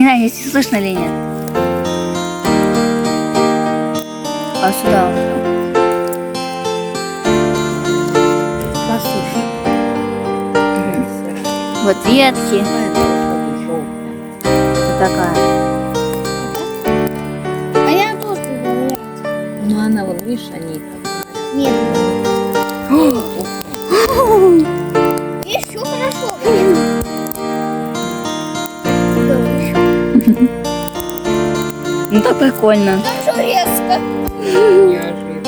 Не знаю, если слышно или нет. А сюда он шел. Послушай. Вот ветки. Вот такая. А я тоже говорю. Ну она, вот видишь, они так. Нет. Видишь, все хорошо. Ну так прикольно. Там все резко. Неожиданно.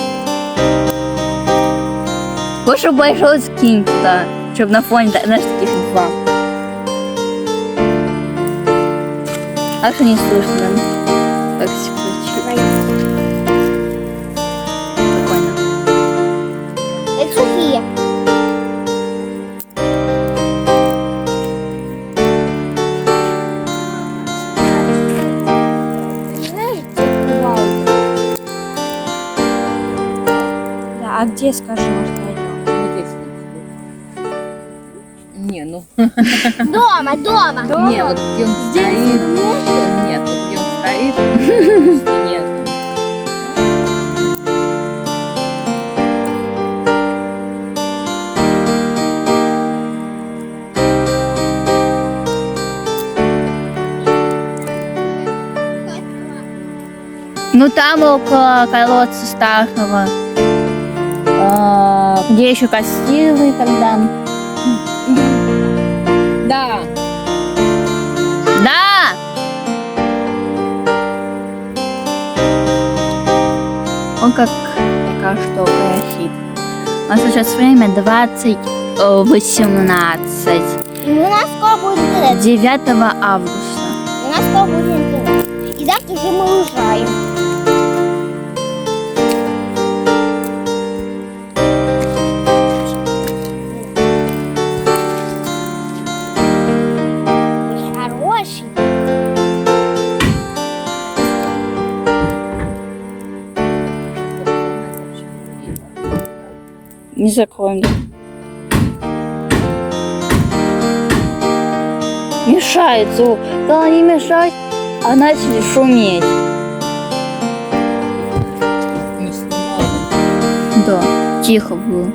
Больше большой скин туда, чтобы на фоне, знаешь, таких два. А что не слышно? Как включить? Прикольно. Это сухие. Да, а где, скажи, может, пойдем? Вот здесь. Не, ну. Дома, дома. Не, вот где он стоит. Нет, вот где он стоит. Нет. Ну там около колодца старого, где еще костилы тогда. Да. Да! Он как пока что красит. У нас сейчас время 20:18. У нас скоро будет интернет. 9 августа. У нас скоро будет интернет. И завтра уже мы уезжаем. Хороший. Не закроем. Мешает звук. Когда они мешают, а начали шуметь. Не снимала. Да, тихо было.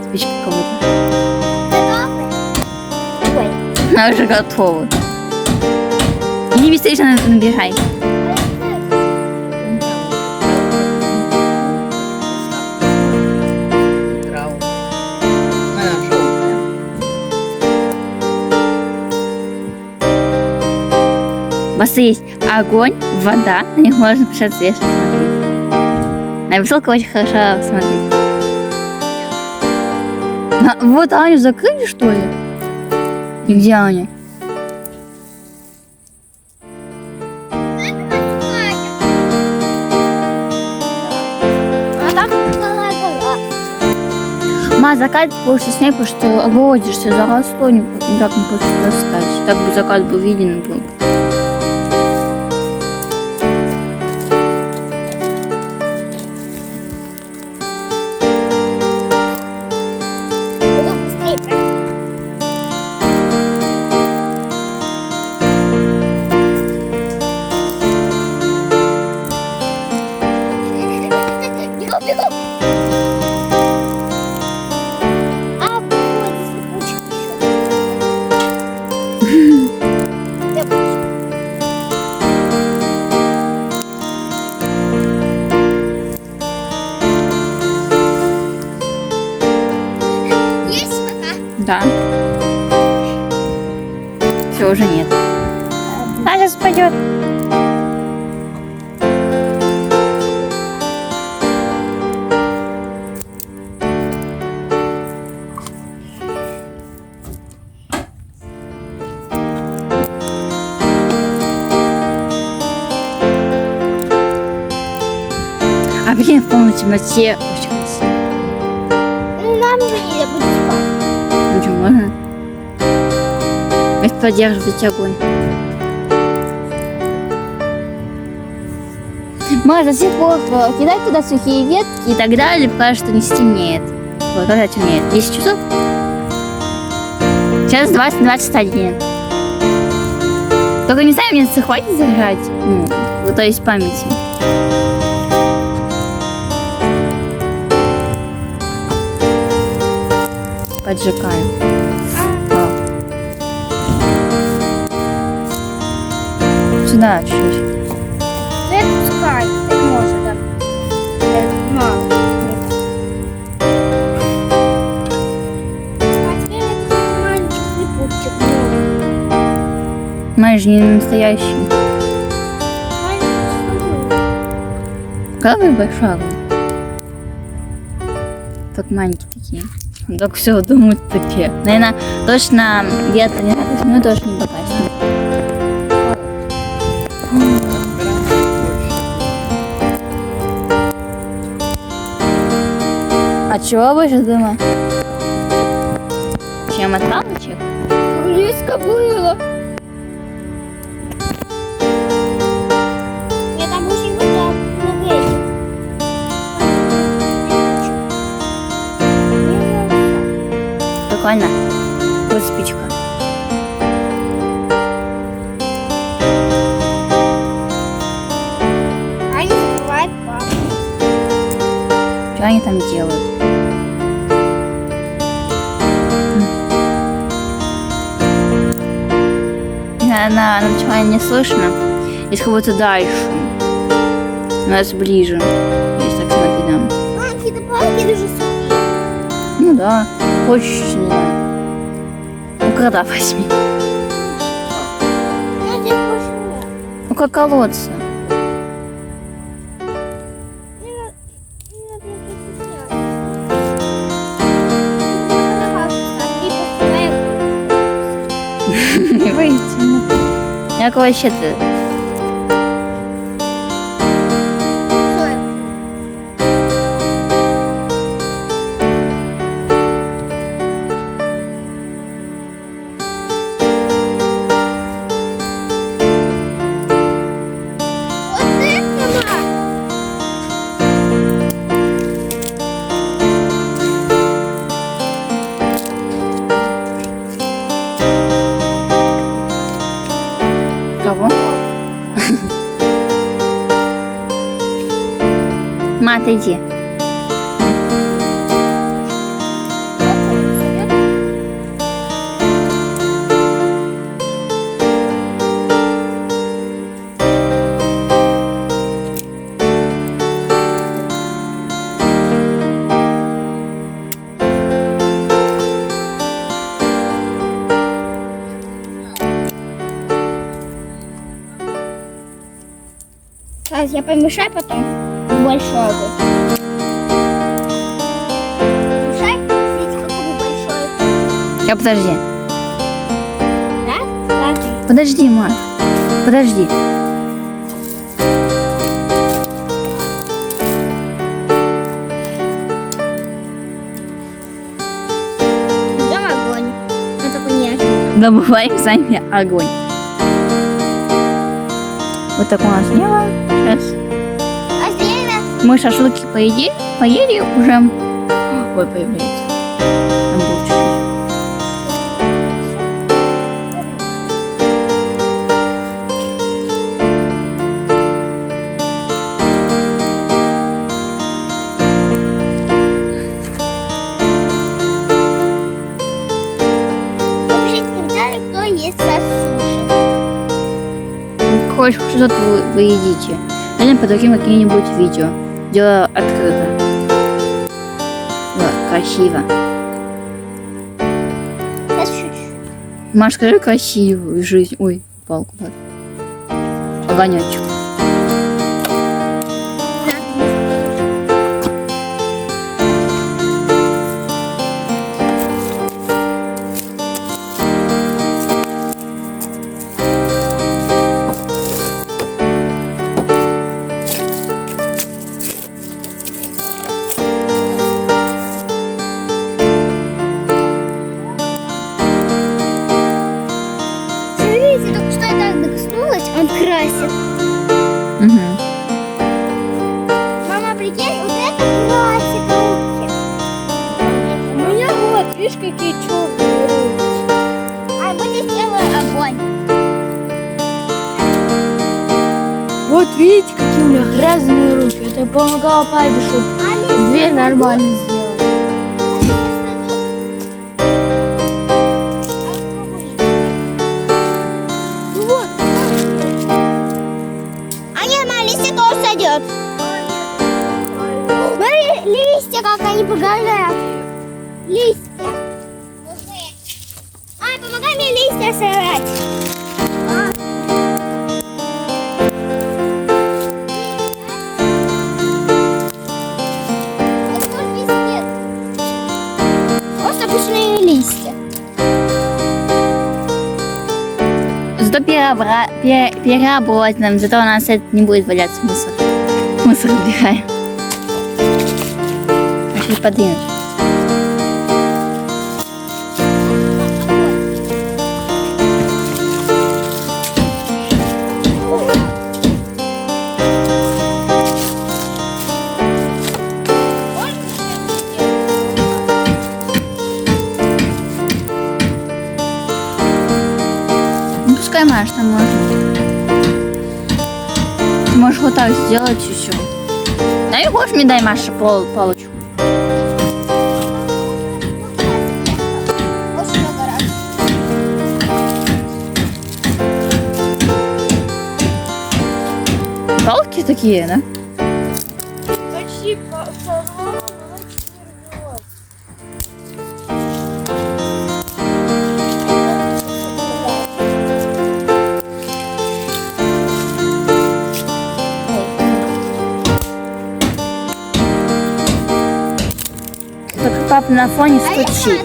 Спичка кого-то. Ой. Она уже готова. Иди быстрее набирай. У вас есть огонь, вода, на них можно писать свежо смотреть. На высылку очень хорошо смотреть. Вот Аню закрыли, что ли? И где Аня? А там гора. Ма, закат больше снег, потому что огородишься за раз, то никак не хочешь достать. Так бы закат был виден был. Буду быстрее, правильно? Бегу, бегу. А, вот, цепочек еще. Цепочек. Есть пока? Да. Все, уже нет. А сейчас пойдет. А блин, в полной темноте очень красиво. Ну, нам уже нельзя будет спать. Что, можно? Ведь поддерживать огонь. Маш, до сих пор кидай туда сухие ветки, и тогда или пока что не стемнеет. Вот, когда темнеет? 10 часов? Сейчас 20-21. Только не знаю, мне хватит заграть. Ну, то есть памяти. Поджигаю. Сюда чуть-чуть. Ну, это пускай. Так можно, да. Это мало. А теперь это маленький липучек. Знаешь, не настоящий. Какой большой огонь. Так маленькие такие. Так все, думают такие. Наверное, точно где-то не радость, но тоже не погаснет. А чего больше дыма? Чем от палочек? Близко было. Нет, там очень много этих. Прикольно. Вот спичка. Аня закрывает папу. Что они там делают? Она начала не слышно. Если как будто дальше. У нас ближе. Если так смотреть, да. Маленькие палки даже сухие. Ну да. Хочешь, не знаю. Ну когда возьми. Ну, здесь больше нет. Ну как колодца. Не надо их снять. Надо палку ставить, и пускай. Не выйти. Як вообще ты? Что это? Вот это, Маш! Кого? Ма, отойди. Сейчас я помешаю потом. Большой огонь. Мешай. Видите, какой большой. Я подожди. Да? Так. Подожди, Ма. Подожди. Ждем огонь. Я только нежный. Добываем сами огонь. Вот так у нас дело. Сейчас. А время? Мы шашлыки поели уже. Ой, появляется. Там был чуть-чуть. Напишите в комментариях, кто ест со суши. Хоть что-то вы едите. Или подадим какие-нибудь видео. Дело открыто. Да, красиво. Сейчас чуть-чуть. Маш, скажи красивую жизнь. Ой, упал куда-то. Огонечек. классе. Угу. Мама, прикинь, вот это классика руки. У меня вот, видишь, какие черные руки. А вот я сделаю огонь. Вот видите, какие у меня грязные руки. Это я помогала папе, чтобы дверь нормально сделать. Ну вот. А нет, моя листья тоже сойдет. Смотри, листья, как они погорят. Листья. Ай, помогай мне листья собирать. Это может везде. Просто обычные листья. Зато переработаем, зато у нас это не будет валяться мусор. Мусор убираем. Пошли подвинуть. Ну, пускай Маш там может. Ты можешь вот так сделать и все. Да и хочешь мне дай, Маша, палочку. Очень много раз. Палки такие, да? Почти порвала, но не рвет. Только папа на фоне стучит.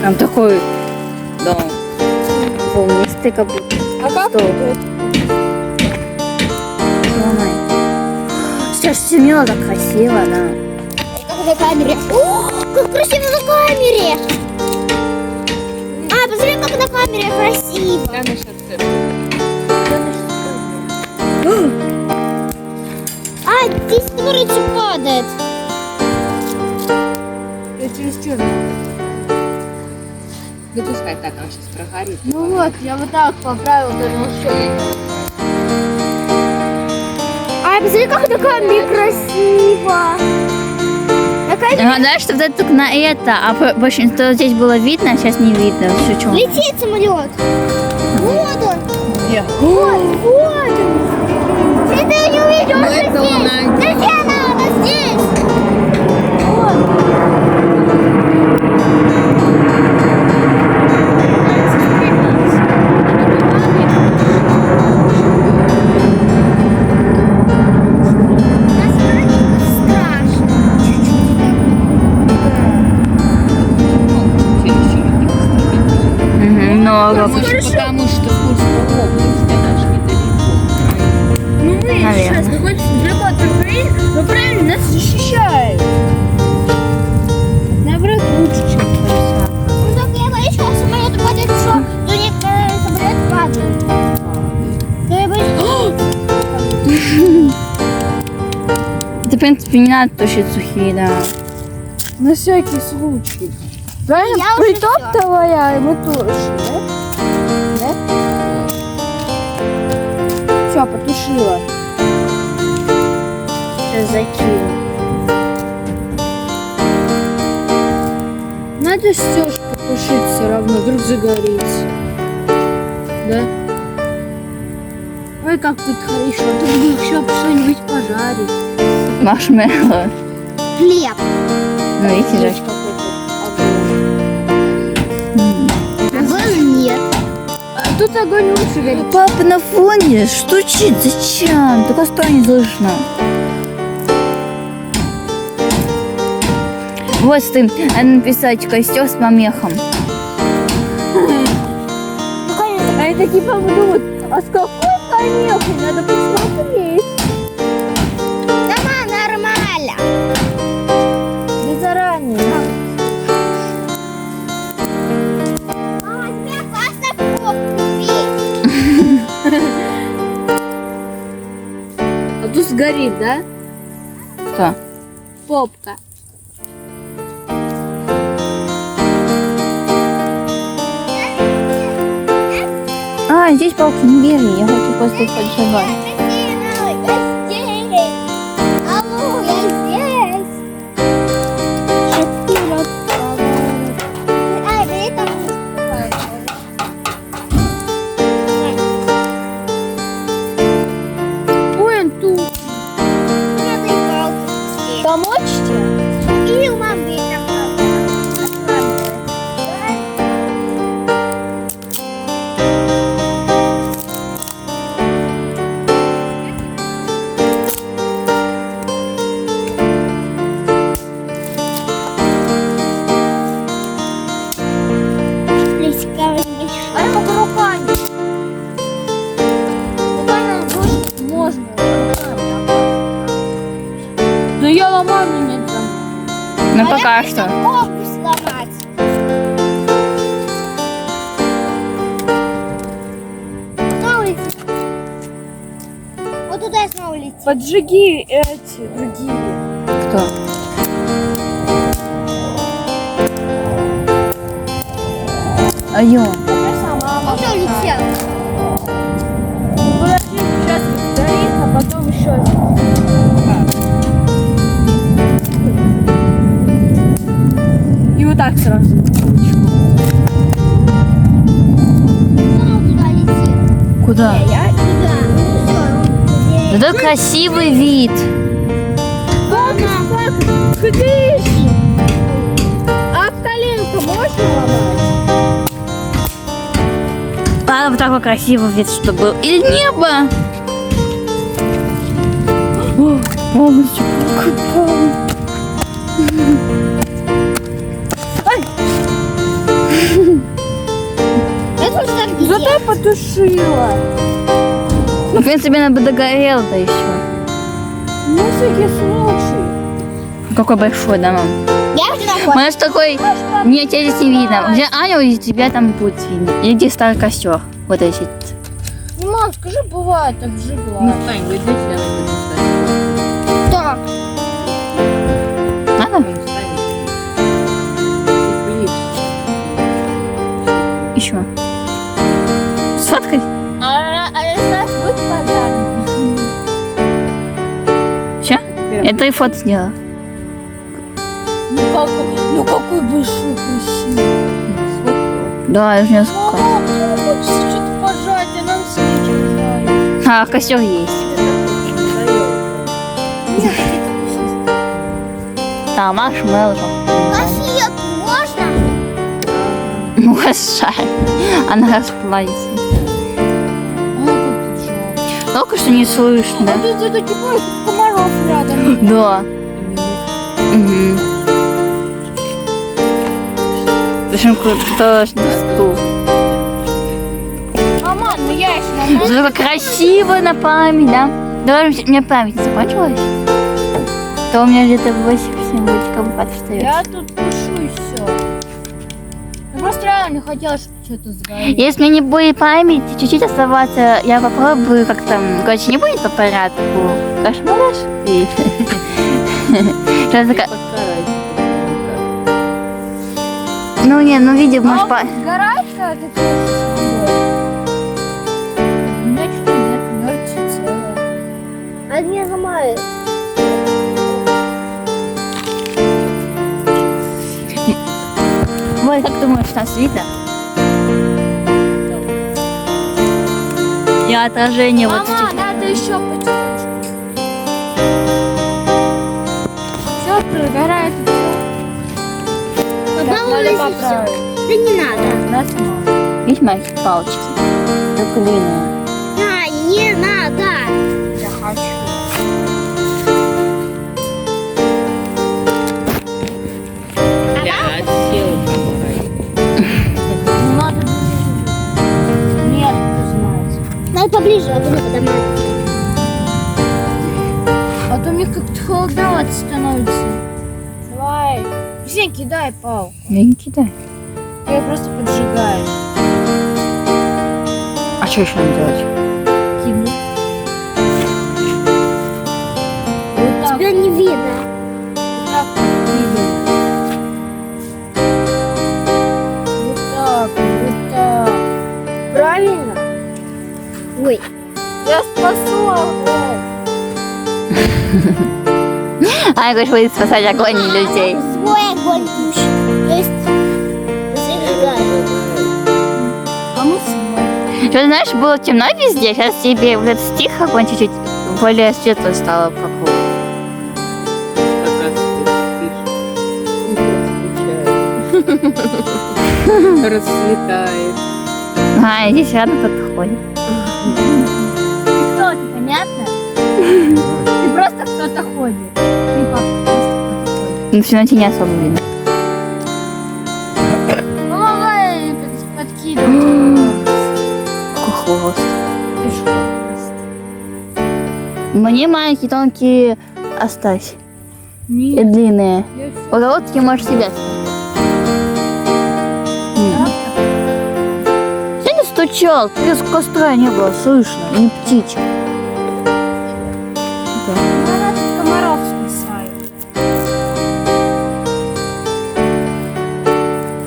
Там такой дом волнистый, как будто. А как Что? это? Сейчас стемнело, так красиво, да. Как на камере. О, как красиво на камере. А, посмотри, как на камере красиво. Да, насчет церкви. А, здесь короче падает. Я через черную. Не пускай так, он сейчас прогорит. Ну вот, я вот так поправила, потому что... А, посмотри, как на камере красиво. На камере Гадаю, что вот это только на это, а большинство здесь было видно, а сейчас не видно. Все чё. летит самолет. Вот он. Где? Вот он. Ты не увидел, он это он здесь. один. Где надо? Здесь. Вот. Много. Может, потому что Курская область, она же недалеко. Ну мы Наверное. сейчас находимся далеко от Украины, но правильно нас защищают. Наоборот, лучше, чем Харьковск. Ну так я боюсь, что самолет упадет, что то некоторые самолет падают. То я боюсь. Это, в принципе, не надо тушить сухие, да. На всякий случай. Правильно? Я уже Притоптывая, мы тушим, да? Да? Все, потушила. Сейчас закину. Надо Стёж потушить все равно, вдруг загорится. Да? Ой, как тут хорошо. Тут бы еще что-нибудь пожарить. Маршмеллоу. Хлеб. Ну, видите же. Огонь нет. А тут огонь лучше горит. Папа на фоне стучит. Зачем? Только стой не слышно. Вот ты написать костер с помехом. Ну, конечно. Они такие подумают, а с какой помехой? Надо посмотреть. Сама нормально. Не заранее. Мама, тебе классно купить. А тут сгорит, да? Что? Попка. А, здесь палки не бери, я хочу просто поджигать. Алло, я здесь. Четыре. Ай, бери там. Ой, он тут. Мне этой палки. Помочь тебе? Или у мамы есть такая. А я могу руками. Руками бросить можно. Руками. Да я ломаю, мне не дам. Ну пока что. Обувь сломать. На улице. Вот туда на улице. Поджиги эти другие. Кто? Айо. Он уже улетел. Подожди, сейчас сгорит, а потом еще. И вот так сразу. Он туда летит. Куда? Я туда. Всё, Да красивый вид. Ходишь! А коленку можно ломать? А вот такой красивый вид, что был. И небо. О, мамочка, какая. Это уж так Зато я потушила. Ну, в принципе, она бы догорела-то еще. На всякий случай. Какой большой, да, мам? Я уже находила. Может, такой... Нет, тебя здесь не видно. Где Аня, и тебя там будет видно. И где старый костер. Вот эти. Ну, мам, скажи, бывает, обжигла. Тань, вы здесь, я буду Так. Надо? Еще. Сфоткай. А знаешь, будет подарок. Все? Я 3 фото сделала. Ну какой большой, красивый. Да, я уже несколько. Мама, мне хочется что-то пожать, а нам свечи пожать. А, костер есть. Там маршмеллоу. Конфет можно? Ну, шарь. Она расплавится. Только что не слышно. А тут это типа комаров рядом. Да. Угу. Причем точно стул. Мама, ну я еще Зато как красиво на память, да? Даже у меня память не закончилась. То у меня где-то 8-7 будет компат встает. Я тут пишу и все. Я просто реально хотела, чтобы что-то сгорело. Если мне не будет памяти, чуть-чуть оставаться, я попробую как-то, короче, не будет по порядку. Кошмараш? И... Сейчас такая... Ну не, ну видимо, может, по... Сгорает, когда ты пишешь с собой? У меня что-то нет, мертвее целое. А не ломает. Вот, как думаешь, нас видно? И отражение вот Мама, этих- надо еще потихонечку. Все, прогорает. Одна Надо улица. поправить. Да не надо. Нас мало. Видишь, мои палочки? Только длинные. Да, не надо. Я хочу. поближе, а то не поднимай. А то мне как-то холодновато становится. Давай. Жень, кидай палку. Я не кидаю. Ты ее просто поджигаешь. А что еще надо делать? Кину. Вот так, Тебя не видно. вот так кидаю. Вот так, вот так. Правильно? Ой. Я спасу огонь. А, я говорю, будет спасать огонь и людей. Свой огонь тушит. То есть зажигает. А мы свой. Что, знаешь, было темно везде, сейчас тебе вот этот стих огонь чуть-чуть более светлый стало вокруг. Как раз утро встречает. Расцветает. А, и здесь рядом кто-то ходит. Ты кто, ты понятно? Ты просто кто-то ходит. Ты просто кто-то ходит. Но в темноте не особо видно. Помогай подкидывать. Какой хвост. Ты что? Мне маленькие, тонкие оставь. И Нет, длинные. я всё. Вот короткие можешь себе оставить. Я не стучал, треск костра не было слышно, ни птичек. Она тут комаров спасает.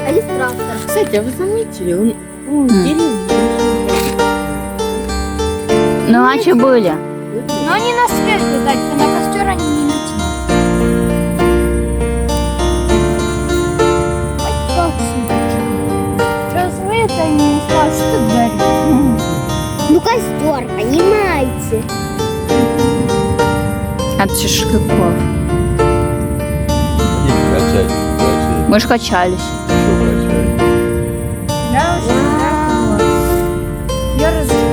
А есть трактор. Кстати, а вы заметили, он деревья. Ну, раньше были. Но они на свет видать, то на костер они не натянут. Ой, как смотришь? Разве это не скажешь, что горит? Ну костер, понимаете? От шашлыков. Качать. Мы ж качались. Что качать? Я уже я разжигаю.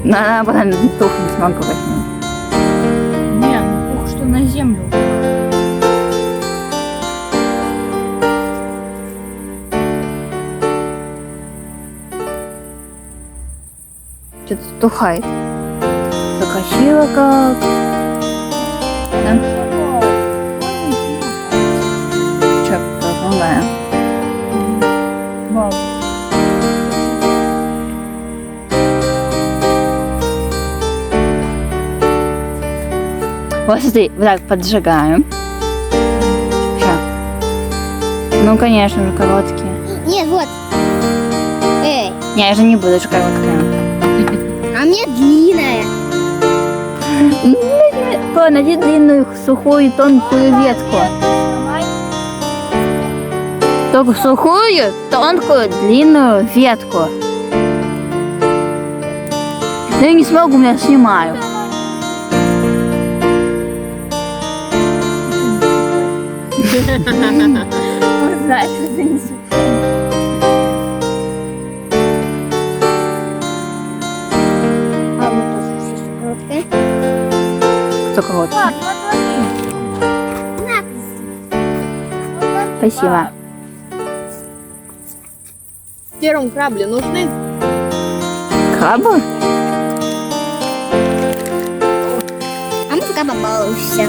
Она потом тухнет, смогу возьмем. Не, ну что на землю. Что-то тухает. Закачила как. Да? Че, продолжаем. Вау. Вот смотри, вот так поджигаем. Ща. Ну, конечно же, короткие. Нет, вот. Эй, Не, я же не буду же короткие. а мне длинная. Найди длинную, сухую, тонкую ветку. Только сухую, тонкую, длинную ветку. Да я не смогу, меня снимаю. Знаешь, это не А вот тоже сейчас короткая. Кто короткий? Ладно, отвали. Спасибо. Первым крабли нужны? Крабы? А мы пока побалуемся.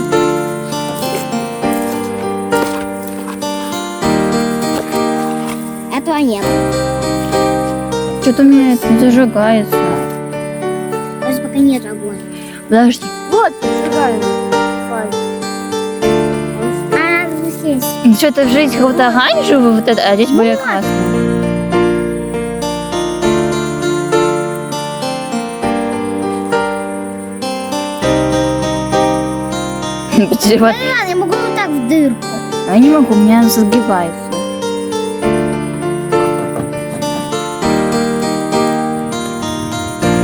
Этого нет. Что-то у меня это не зажигается. Даже пока нет огонь. Подожди. Вот, зажигаем. А, здесь. Что-то в жизни какого-то оранжевого, вот это, а здесь более красный. Почему? Ладно, я могу вот так в дырку. Я не могу, у меня загибается.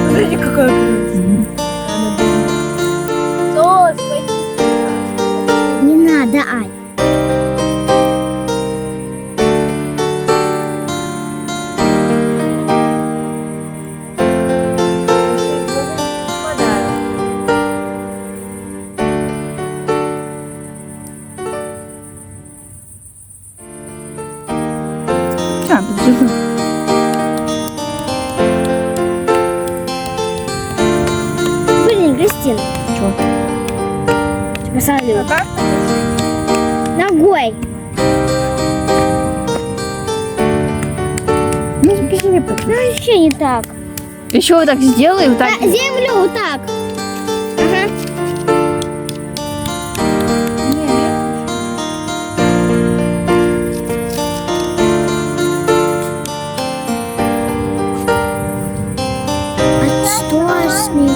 Смотрите, какая Сос, Не надо, Ань. А, подожди. стену. Чё? Посмотри. Ногой. Ну, бери, Ну, вообще не так. еще вот так сделай, вот так. На землю вот так. Ага. А что с ней?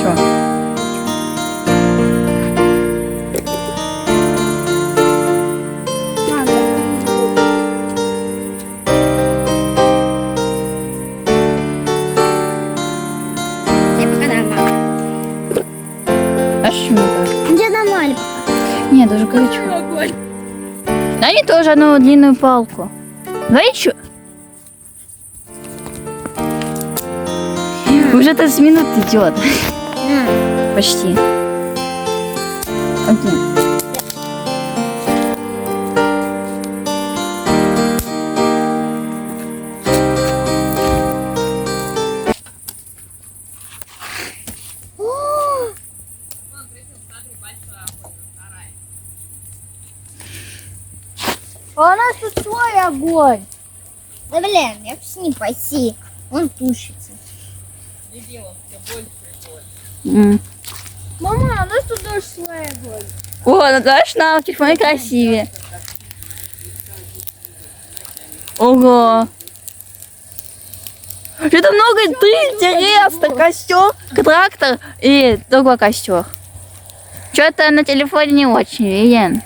Чё? Я пока нормально. А что не так? Где нормально? Нет, даже горячо. Дай мне тоже одну длинную палку. Давай еще. Уже 30 минут идет. Почти. Окей. А у нас тут свой огонь. Да блин, я с ним пойти. Он тушится. Мама, у нас тут тоже свой огонь. О, Наташ, на телефоне красивее. Ого. Что-то много интересно. Костер, трактор и другой костер. Что-то на телефоне не очень виден.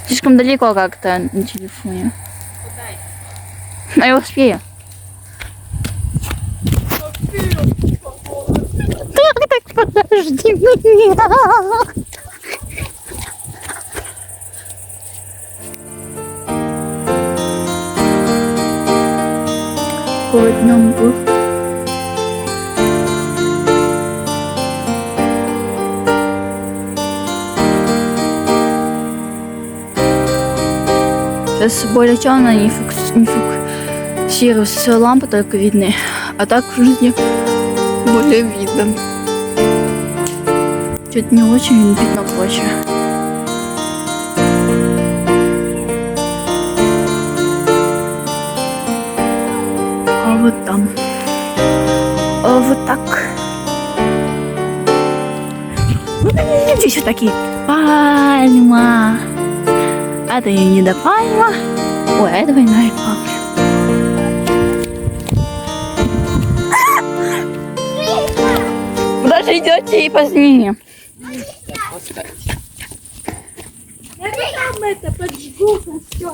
Слишком далеко как-то на телефоне. А я успею. Так, подожди меня. Какой днем был? Сейчас более темно, не фокусируются лампы только видны, а так в жизни более видно. Что-то не очень видно площадь. А вот там. А вот так. Здесь вот такие пальма. Это и не до пальма. Ой, это двойная пальма. Куда же идете и позднее? Я там это поджгу костер.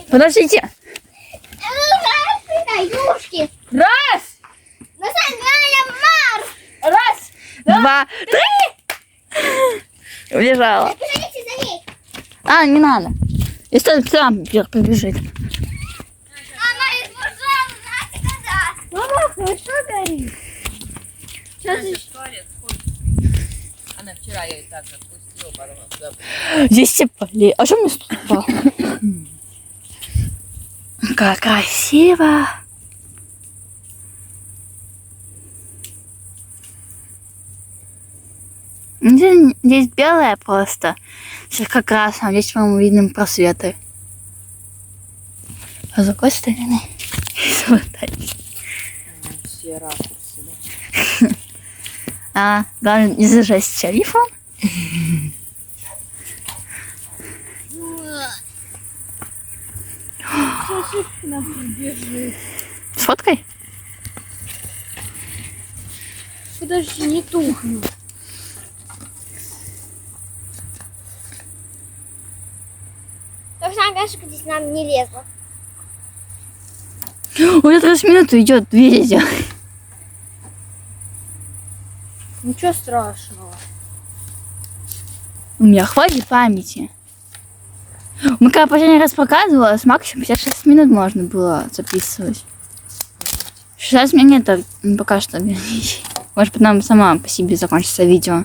Подождите. Юшки. Раз, На самом Марс. раз, два, три. Убежала. Смотрите за ней. А, не надо. Если сам вверх побежит. Она избежала, знаете, когда? Мама, хорошо горит. Она вчера я и так отпустила, потом она туда. Здесь все поле. А что мне тут упало? Как красиво. Здесь белое просто. Слегка красное. Здесь, по-моему, видны просветы. А с другой стороны. Вот так. Все ракурсы, да? А, главное не зажать телефон. С фоткой? Подожди, не тухнет. Только Агашка здесь нам не лезла. Уже 30 минут идет, видите? Ничего страшного. У меня хватит памяти. Мы когда последний раз показывала, с максимум 56 минут можно было записывать. 16 минут это пока что. Может потом сама по себе закончится видео.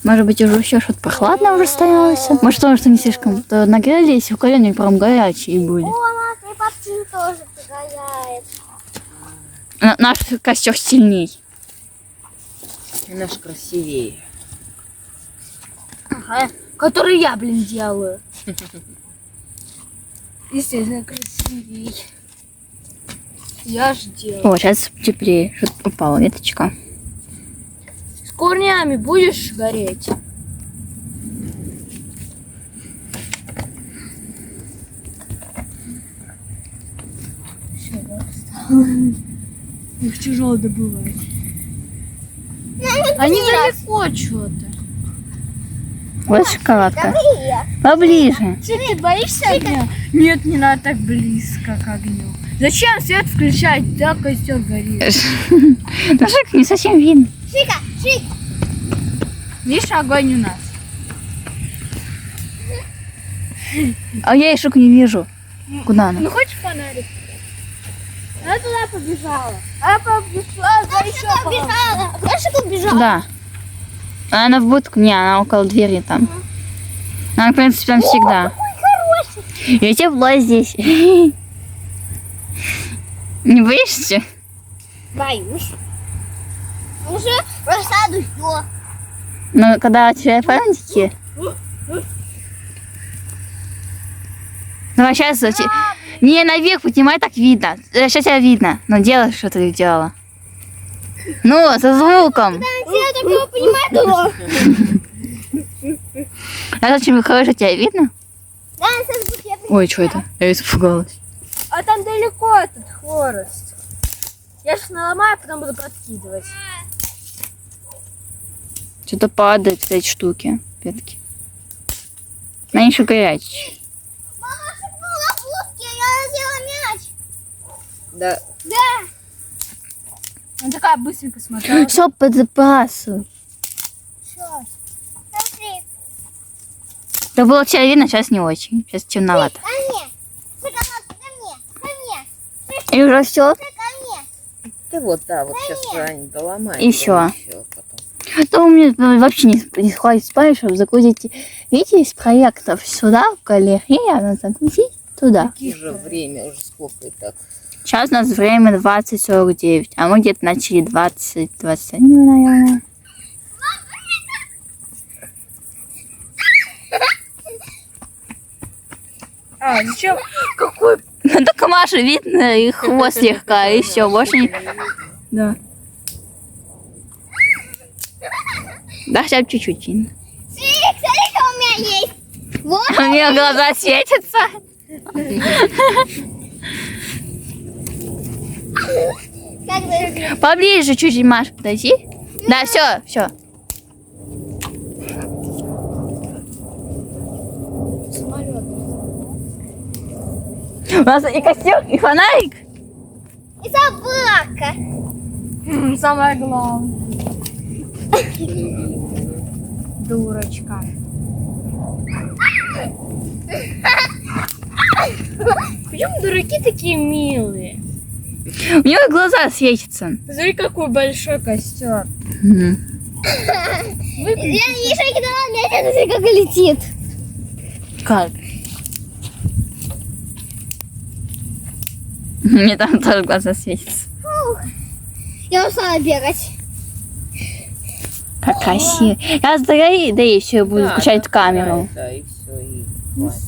Может быть, уже все что-то прохладно уже становится? Может, потому что не слишком то нагрелись, в колене прям горячие были. О, мама, и папчин тоже загорает. Наш костер сильней. И наш красивее. Ага. Который я, блин, делаю. Естественно, красивей. Я ж делаю. О, сейчас теплее. Что-то упала веточка. С корнями будешь гореть? Их тяжело добывать. Они далеко что-то. Вот шоколадка. Привет. Поближе. Ты боишься огня? Нет, не надо так близко к огню. Зачем свет включать? Да, костер горит. Ну шик не совсем видно. Шика, шик. Видишь, огонь у нас. А я и шик не вижу. Куда она? Ну хочешь фонарик? Она туда побежала. Она побежала, да еще Убежала. Кто Шика убежал? Да. Она в будку. Не, она около двери там. Она, в принципе, там всегда. И тепло здесь. Не боишься? Боюсь. Уже рассаду все. Ну, когда у тебя фантики. Давай сейчас. Не, наверх поднимай, так видно. Сейчас тебя видно. Но делай, что ты делала. Ну, со звуком. Я такого понимаю. А очень хорошо тебя видно? Да, сейчас будет я Ой, что это? Я испугалась. А там далеко этот хворост. Я сейчас наломаю, потом буду подкидывать. Что-то падает, эти штуки, ветки. Они еще горячие. Мама шепнула в лодке, я надела мяч. Да. Она такая быстренько смотрела. Все под запасу. Что? Смотри. Это было вчера видно, сейчас не очень. Сейчас темновато. Ко мне. Шоколад, ко мне. Ко мне. И уже все. Ко мне. Ты вот, да, вот сейчас куда-нибудь доломай. И всё. Потом. То у меня вообще не хватит спать, чтобы загрузить. Видите, из проектов сюда, в галерею, надо загрузить туда. Уже время, уже сколько и так. Сейчас у нас время 20:49, а мы где-то начали 20:21, наверное. А, зачем? Ну, только Маша видно, и хвост слегка, и все, больше не... Да. Да, хотя бы чуть-чуть видно. Смотри, что у меня есть. Вот. У меня глаза светятся. Как бы. Поближе чуть-чуть, Маша, подойди. Да, все. У нас и костер, и фонарик. И собака. Самое главное. Дурочка. Почему дураки такие милые? У него глаза светятся. Смотри, какой большой костер. Мгм. Я еще не кидала мяч, а смотри, как летит. Как? Мне там тоже глаза светятся. Я устала бегать. Как красиво. Сейчас догори, да и все, буду включать камеру. Да, и все. И...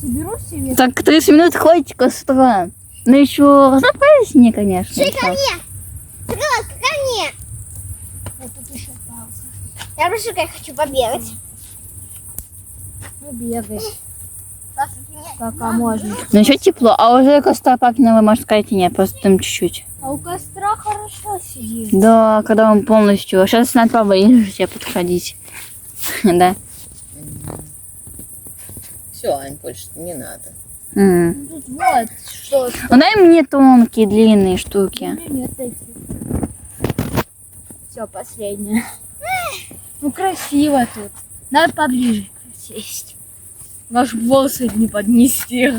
Соберу себе. Так 30 минут ходите к костру. Ну еще разнообразить мне, конечно. Шли ко мне. Шоколадка, ко мне. Вот тут еще пауза. Я прошу, как хочу побегать. Ну, бегай, Здравствуйте, мне. пока можно. Ну еще тепло, а уже костра папиного, можно сказать, и нет, просто там чуть-чуть. А у костра хорошо сидит. Да, когда он полностью... Сейчас надо поближе тебе подходить. Да. Все, Ань, больше не надо. М. Тут вот что. Ну, дай мне тонкие, длинные штуки. Нет таких. Все, последнее. Ну, красиво тут. Надо поближе сесть. Наш волосы не поднести.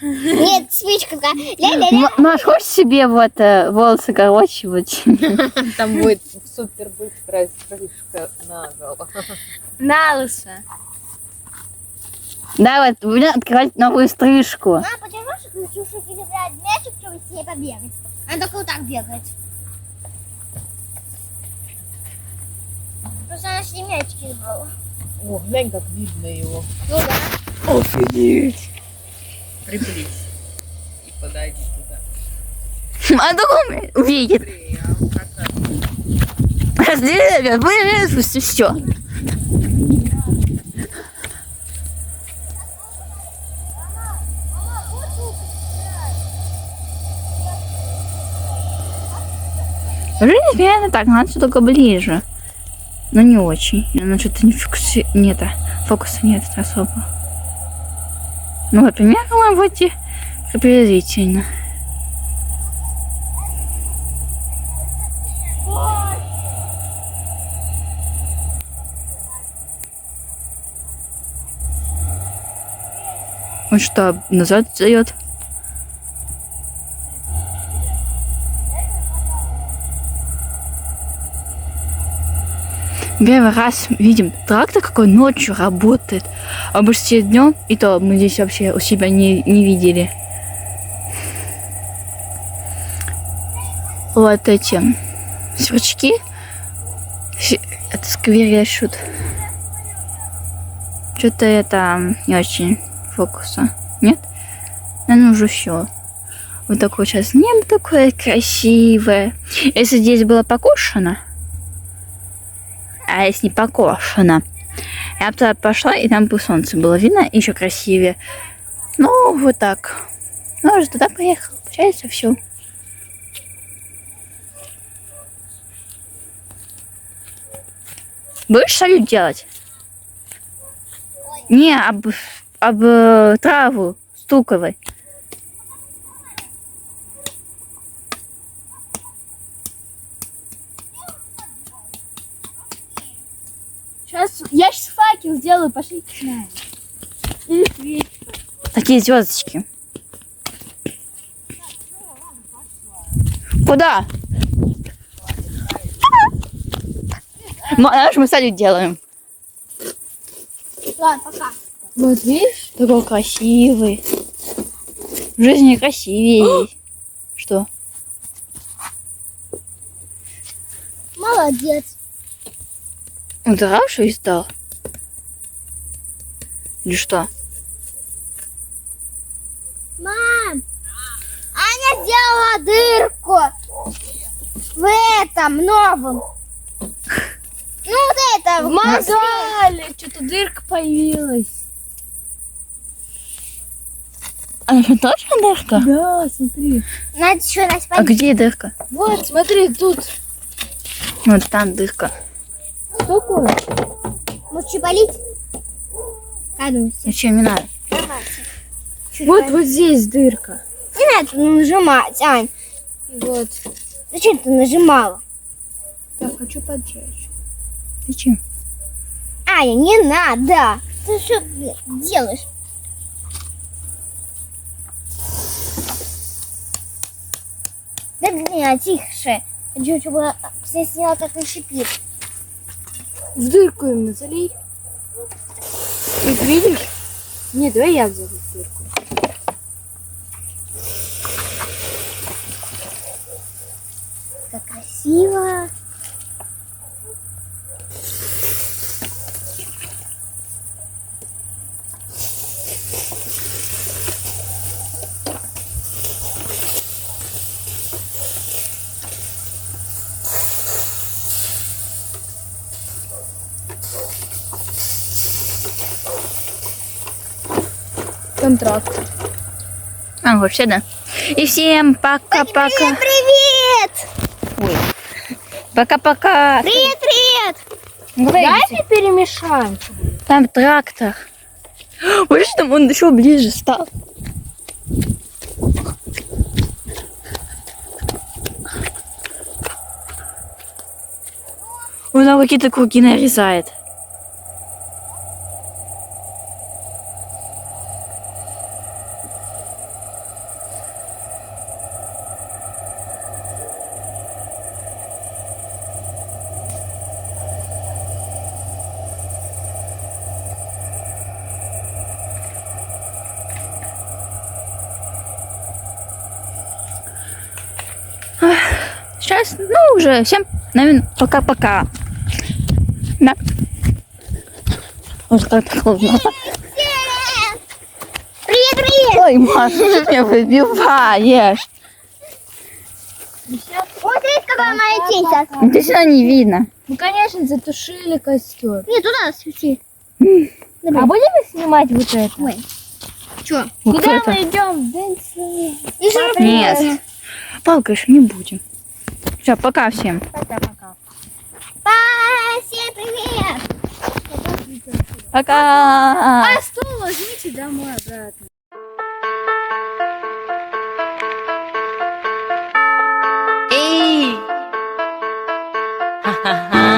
Нет, свечка такая. Ля-ля-ля. Маш, хочешь себе вот волосы короче вот? Там будет супер быстрая стрижка на голову. На лысо. Да, вот будем открывать новую стрижку. Мама, почему же Ксюша кидает мячик, чтобы с ней побегать? Она только вот так бегает. Просто она с ней мячик кидала. О, глянь, как видно его. Ну да. Офигеть. Приблизь. И подойди туда. А другом увидит. Смотри, а он как-то Разделяем, вырежу, все. Жизнь реально так, надо только ближе. Но не очень. Она что-то не фокусе... Нет, фокуса нет особо. Ну, вот, примерно вроде приблизительно. Он что, назад дает? Первый раз видим трактор, какой ночью работает. Обычно днем, и то мы здесь вообще у себя не видели. Вот эти сверчки. Это скверящут. Что-то это не очень фокуса. Нет? Наверное, уже все. Вот такое сейчас небо такое красивое. Если здесь было покошено, а если не покошено, я бы туда пошла, и там бы солнце было видно, еще красивее. Ну, вот так. Ну, уже туда поехал. Получается, все. Будешь салют делать? Не, об траву стуковой. Я сейчас факел сделаю, пошли к нам. Или свечку. Такие звездочки. Куда? Знаешь, мы салют делаем. Ладно, пока. Вот видишь, такой красивый. В жизни красивее есть. Что? Молодец. Он хорошо издал? Или что? Мам, Аня сделала дырку в этом новом. Ну вот это, в Мазали, что-то дырка появилась. А что, точно дырка? Да, смотри. Надо еще раз А где дырка? Вот, смотри, тут. Вот там дырка. Такое. Может, что полить? Кадуйся. Зачем не надо? Вот здесь дырка. Не надо нажимать, Ань. И вот. Зачем ты нажимала? Так, хочу поджечь. Зачем? Аня, не надо. Ты что делаешь? Да блин, тише. Хочу, чтобы все сняла, как и шипит. В дырку именно залей. Ты видишь? Нет, давай я залью в дырку. Как красиво. Контракт. А, вообще да. И всем пока-пока. Привет! Ой. Пока-пока. Привет, привет! Давайте перемешаем. Там трактор. Ой, что там он еще ближе стал. Он там какие-то круги нарезает. сейчас, ну, уже всем, наверное, пока-пока. Да. Уже как-то холодно. Привет, привет! Ой, Маша, ты меня выбиваешь. Вот видишь, какая моя тень сейчас. Ты сюда не видно. Ну, конечно, затушили костер. Нет, туда свети. А будем снимать вот это? Ой. Чё? Вот Куда это. мы идем? Дэнс. Нет. Палка еще не будем. Все, пока всем. Пока-пока. Всем привет! Пока. А стул возьмите домой обратно. Эй! Ха-ха-ха!